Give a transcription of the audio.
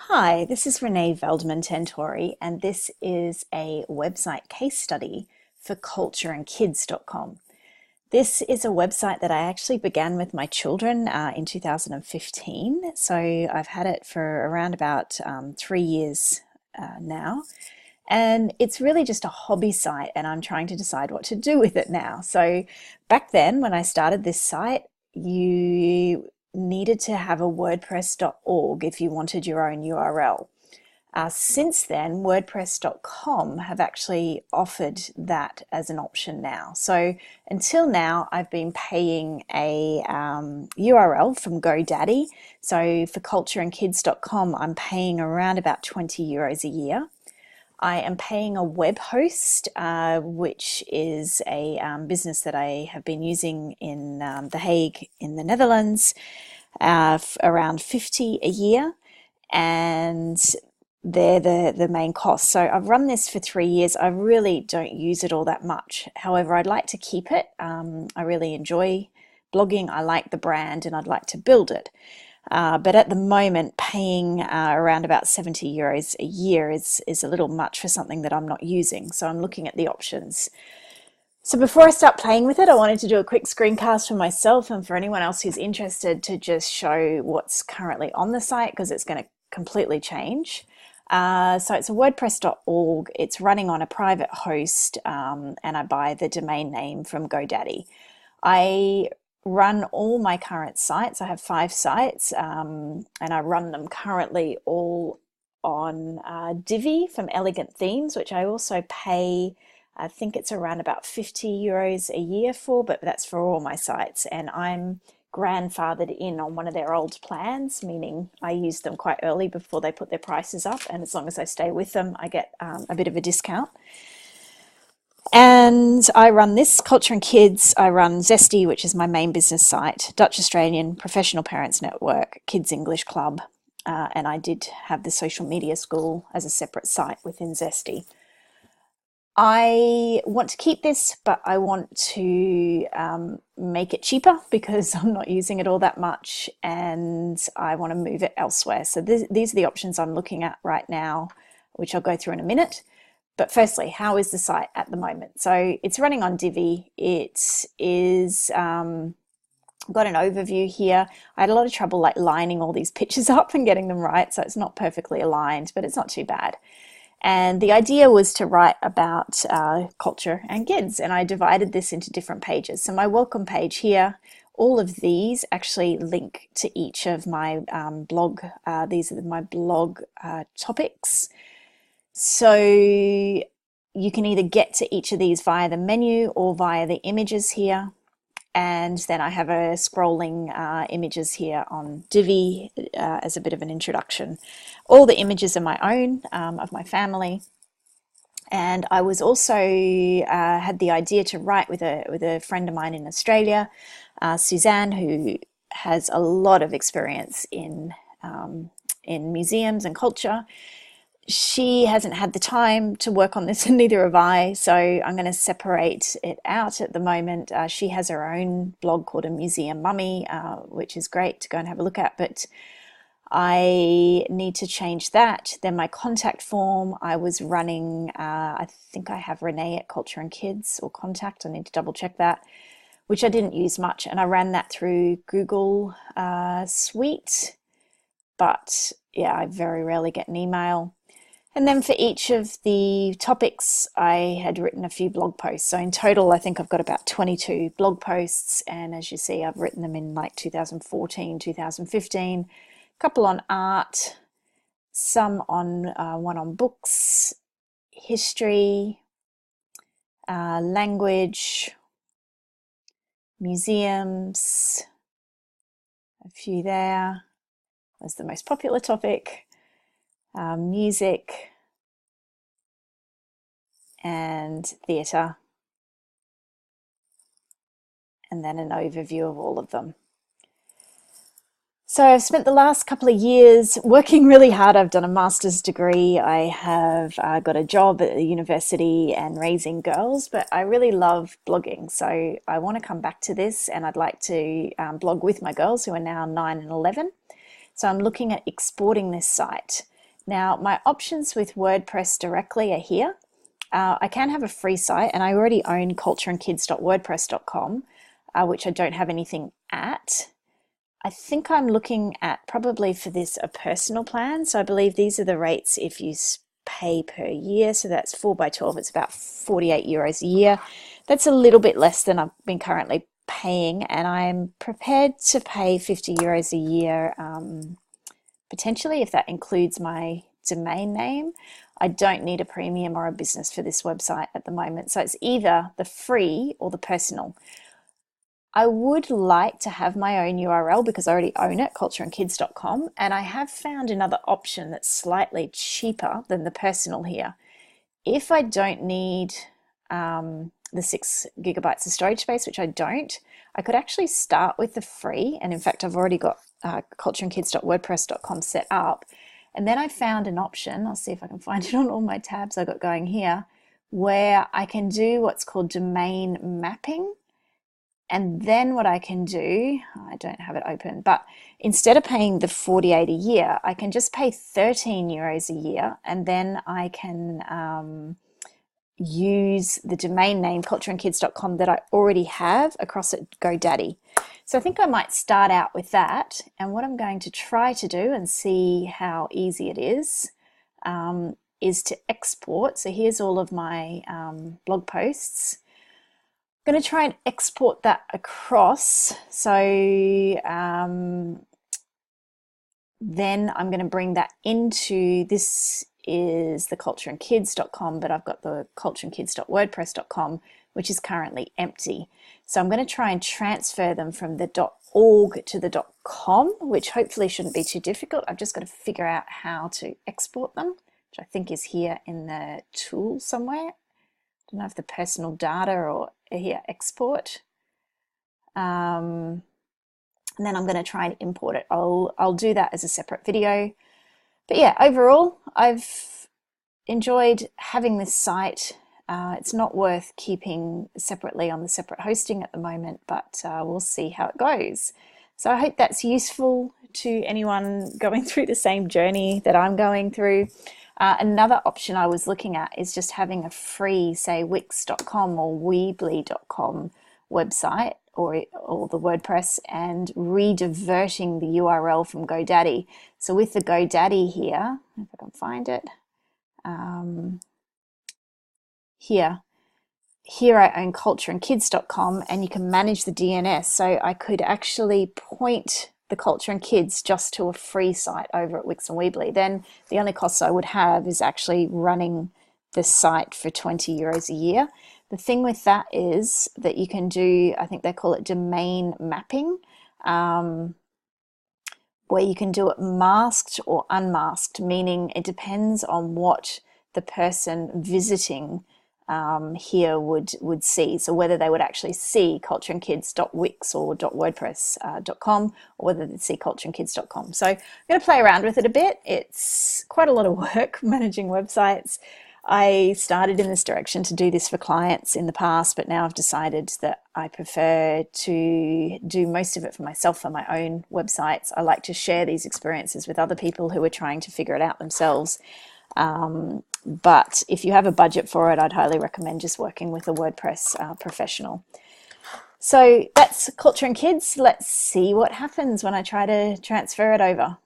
Hi, this is Renee Veldman Tentori, and this is a website case study for cultureandkids.com. This is a website that I actually began with my children in 2015, so I've had it for around about 3 years now. And it's really just a hobby site, and I'm trying to decide what to do with it now. So back then, when I started this site, you needed to have a WordPress.org if you wanted your own URL. Since then, WordPress.com have actually offered that as an option now. So until now, I've been paying a URL from GoDaddy. So for cultureandkids.com, I'm paying around about €20 a year. I am paying a web host, which is a business that I have been using in The Hague in the Netherlands, around 50 a year, and they're the main cost. So I've run this for 3 years. I really don't use it all that much. However, I'd like to keep it. I really enjoy blogging. I like the brand and I'd like to build it. But at the moment, paying around about €70 a year is a little much for something that I'm not using. So I'm looking at the options. So before I start playing with it, I wanted to do a quick screencast for myself and for anyone else who's interested to just show what's currently on the site, because it's going to completely change. So it's a WordPress.org. It's running on a private host, and I buy the domain name from GoDaddy. I run all my current sites. I have 5 sites, and I run them currently all on Divi from Elegant Themes, which I also pay, I think it's around about €50 a year for, but that's for all my sites. And I'm grandfathered in on one of their old plans, meaning I use them quite early before they put their prices up. And as long as I stay with them, I get a bit of a discount. And I run this, Culture and Kids. I run Zesty, which is my main business site, Dutch Australian, Professional Parents Network, Kids English Club, and I did have the social media school as a separate site within Zesty. I want to keep this, but I want to make it cheaper because I'm not using it all that much, and I want to move it elsewhere. So these are the options I'm looking at right now, which I'll go through in a minute. But firstly, how is the site at the moment? So it's running on Divi. It is got an overview here. I had a lot of trouble like lining all these pictures up and getting them right, so it's not perfectly aligned, but it's not too bad. And the idea was to write about culture and kids, and I divided this into different pages. So my welcome page here, all of these actually link to each of my blog. These are my blog topics. So you can either get to each of these via the menu or via the images here. And then I have a scrolling images here on Divi as a bit of an introduction. All the images are my own, of my family. And I was also had the idea to write with a friend of mine in Australia, Suzanne, who has a lot of experience in museums and culture. She hasn't had the time to work on this, and neither have I, so I'm going to separate it out at the moment. She has her own blog called A Museum Mummy, which is great to go and have a look at, but I need to change that. Then my contact form, I was running, I think I have Renee at Culture and Kids, or contact, I need to double check that, which I didn't use much, and I ran that through Google Suite, but yeah, I very rarely get an email. And then for each of the topics, I had written a few blog posts. So in total, I think I've got about 22 blog posts. And as you see, I've written them in like 2014, 2015, a couple on art, some on one on books, history, language, museums, a few there. That's the most popular topic. Music and theatre, and then an overview of all of them. So I've spent the last couple of years working really hard. I've done a master's degree. I have got a job at the university and raising girls, but I really love blogging. So I want to come back to this, and I'd like to blog with my girls who are now 9 and 11. So I'm looking at exporting this site. Now, my options with WordPress directly are here. I can have a free site, and I already own cultureandkids.wordpress.com, which I don't have anything at. I think I'm looking at probably for this a personal plan. So I believe these are the rates if you pay per year. So that's 4x12. It's about 48 euros a year. That's a little bit less than I've been currently paying, and I'm prepared to pay 50 euros a year, potentially, if that includes my domain name. I don't need a premium or a business for this website at the moment. So it's either the free or the personal. I would like to have my own URL because I already own it, cultureandkids.com, and I have found another option that's slightly cheaper than the personal here. If I don't need the 6 gigabytes of storage space, which I don't, I could actually start with the free, and in fact I've already got cultureandkids.wordpress.com set up, and then I found an option, I'll see if I can find it on all my tabs I've got going here, where I can do what's called domain mapping. And then what I can do, I don't have it open, but instead of paying the 48 a year, I can just pay 13 euros a year, and then I can use the domain name cultureandkids.com that I already have across at GoDaddy. So I think I might start out with that, and what I'm going to try to do and see how easy it is to export. So here's all of my blog posts. I'm going to try and export that across. So then I'm going to bring that into, this is the cultureandkids.com, but I've got the cultureandkids.wordpress.com, which is currently empty. So I'm going to try and transfer them from the .org to the .com, which hopefully shouldn't be too difficult. I've just got to figure out how to export them, which I think is here in the tool somewhere. I don't know if the personal data or here, export. And then I'm going to try and import it. I'll do that as a separate video. But yeah, overall, I've enjoyed having this site. It's not worth keeping separately on the separate hosting at the moment, but we'll see how it goes. So I hope that's useful to anyone going through the same journey that I'm going through. Another option I was looking at is just having a free, say, wix.com or weebly.com website or the WordPress, and rediverting the URL from GoDaddy. So with the GoDaddy here, if I can find it, here I own cultureandkids.com, and you can manage the DNS. So I could actually point the Culture and Kids just to a free site over at Wix and Weebly. Then the only costs I would have is actually running the site for 20 euros a year. The thing with that is that you can do, I think they call it domain mapping, where you can do it masked or unmasked, meaning it depends on what the person visiting here would see. So whether they would actually see cultureandkids.wix or .wordpress.com, or whether they'd see cultureandkids.com. So I'm going to play around with it a bit. It's quite a lot of work managing websites. I started in this direction to do this for clients in the past, but now I've decided that I prefer to do most of it for myself for my own websites. I like to share these experiences with other people who are trying to figure it out themselves. But if you have a budget for it, I'd highly recommend just working with a WordPress professional. So that's Culture and Kids. Let's see what happens when I try to transfer it over.